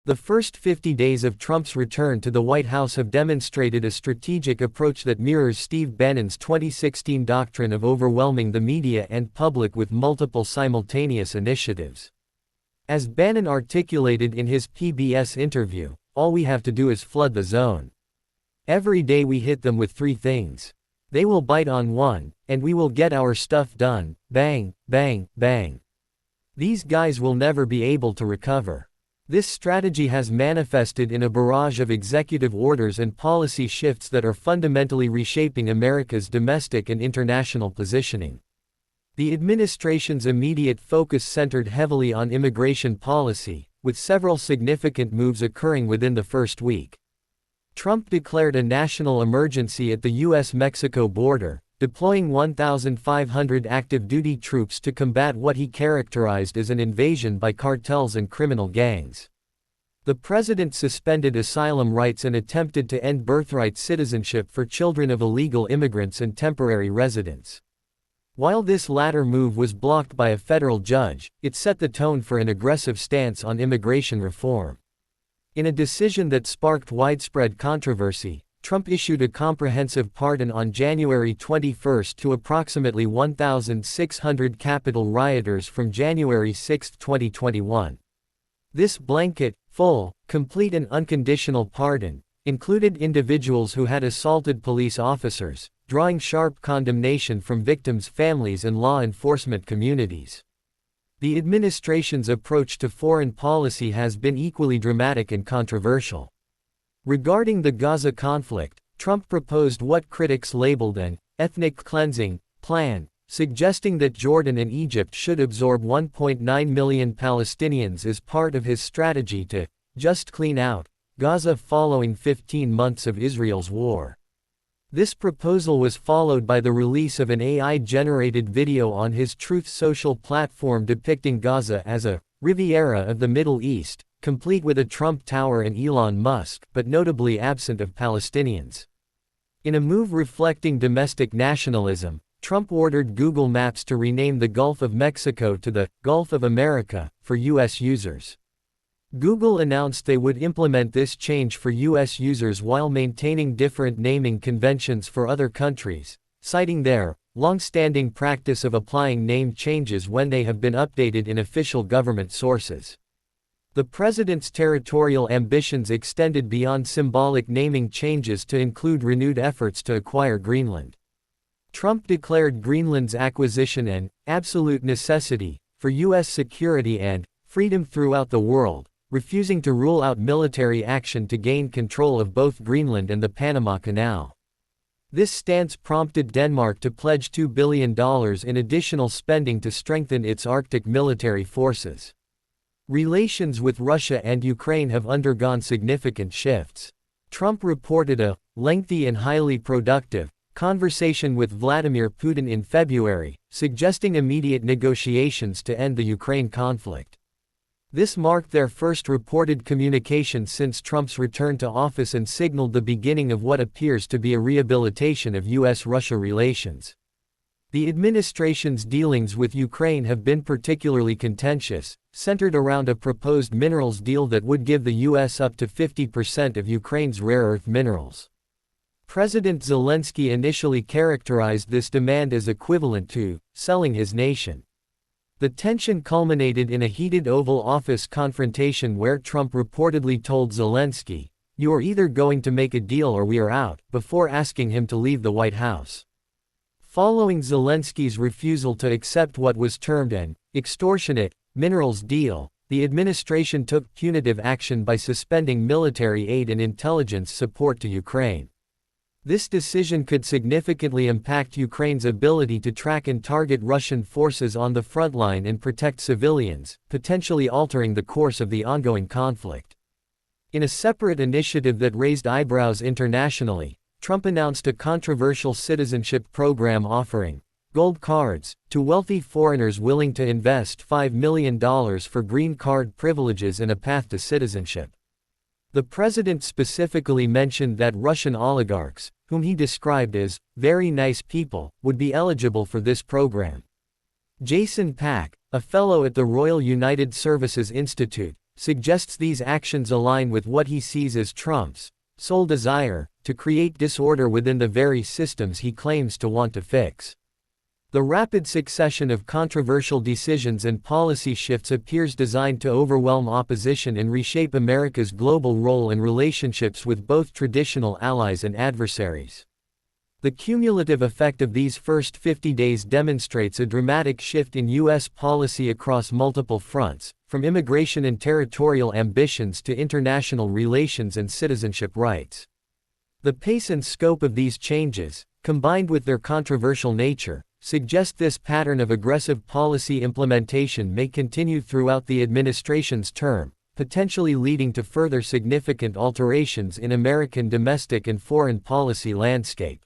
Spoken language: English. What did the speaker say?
The first 50 days of Trump's return to the White House have demonstrated a strategic approach that mirrors Steve Bannon's 2016 doctrine of overwhelming the media and public with multiple simultaneous initiatives. As Bannon articulated in his PBS interview, all we have to do is flood the zone. Every day we hit them with three things. They will bite on one, and we will get our stuff done, bang, bang, bang. These guys will never be able to recover. This strategy has manifested in a barrage of executive orders and policy shifts that are fundamentally reshaping America's domestic and international positioning. The administration's immediate focus centered heavily on immigration policy, with several significant moves occurring within the first week. Trump declared a national emergency at the U.S.-Mexico border, deploying 1,500 active-duty troops to combat what he characterized as an invasion by cartels and criminal gangs. The president suspended asylum rights and attempted to end birthright citizenship for children of illegal immigrants and temporary residents. While this latter move was blocked by a federal judge, it set the tone for an aggressive stance on immigration reform. In a decision that sparked widespread controversy, Trump issued a comprehensive pardon on January 21 to approximately 1,600 Capitol rioters from January 6, 2021. This blanket, full, complete and unconditional pardon included individuals who had assaulted police officers, drawing sharp condemnation from victims' families and law enforcement communities. The administration's approach to foreign policy has been equally dramatic and controversial. Regarding the Gaza conflict, Trump proposed what critics labeled an ethnic cleansing plan, suggesting that Jordan and Egypt should absorb 1.9 million Palestinians as part of his strategy to just clean out Gaza following 15 months of Israel's war. This proposal was followed by the release of an AI-generated video on his Truth Social platform depicting Gaza as a Riviera of the Middle East, complete with a Trump Tower and Elon Musk, but notably absent of Palestinians. In a move reflecting domestic nationalism, Trump ordered Google Maps to rename the Gulf of Mexico to the Gulf of America for U.S. users. Google announced they would implement this change for U.S. users while maintaining different naming conventions for other countries, citing their long-standing practice of applying name changes when they have been updated in official government sources. The president's territorial ambitions extended beyond symbolic naming changes to include renewed efforts to acquire Greenland. Trump declared Greenland's acquisition an absolute necessity for U.S. security and freedom throughout the world, refusing to rule out military action to gain control of both Greenland and the Panama Canal. This stance prompted Denmark to pledge $2 billion in additional spending to strengthen its Arctic military forces. Relations with Russia and Ukraine have undergone significant shifts. Trump reported a lengthy and highly productive conversation with Vladimir Putin in February, suggesting immediate negotiations to end the Ukraine conflict. This marked their first reported communication since Trump's return to office and signaled the beginning of what appears to be a rehabilitation of U.S.-Russia relations. The administration's dealings with Ukraine have been particularly contentious, centered around a proposed minerals deal that would give the U.S. up to 50% of Ukraine's rare earth minerals. President Zelensky initially characterized this demand as equivalent to selling his nation. The tension culminated in a heated Oval Office confrontation where Trump reportedly told Zelensky, "You are either going to make a deal or we are out," before asking him to leave the White House. Following Zelensky's refusal to accept what was termed an extortionate minerals deal, the administration took punitive action by suspending military aid and intelligence support to Ukraine. This decision could significantly impact Ukraine's ability to track and target Russian forces on the front line and protect civilians, potentially altering the course of the ongoing conflict. In a separate initiative that raised eyebrows internationally, Trump announced a controversial citizenship program offering gold cards to wealthy foreigners willing to invest $5 million for green card privileges and a path to citizenship. The president specifically mentioned that Russian oligarchs, whom he described as very nice people, would be eligible for this program. Jason Pak, a fellow at the Royal United Services Institute, suggests these actions align with what he sees as Trump's sole desire, to create disorder within the very systems he claims to want to fix. The rapid succession of controversial decisions and policy shifts appears designed to overwhelm opposition and reshape America's global role and relationships with both traditional allies and adversaries. The cumulative effect of these first 50 days demonstrates a dramatic shift in U.S. policy across multiple fronts, from immigration and territorial ambitions to international relations and citizenship rights. The pace and scope of these changes, combined with their controversial nature, suggest this pattern of aggressive policy implementation may continue throughout the administration's term, potentially leading to further significant alterations in American domestic and foreign policy landscape.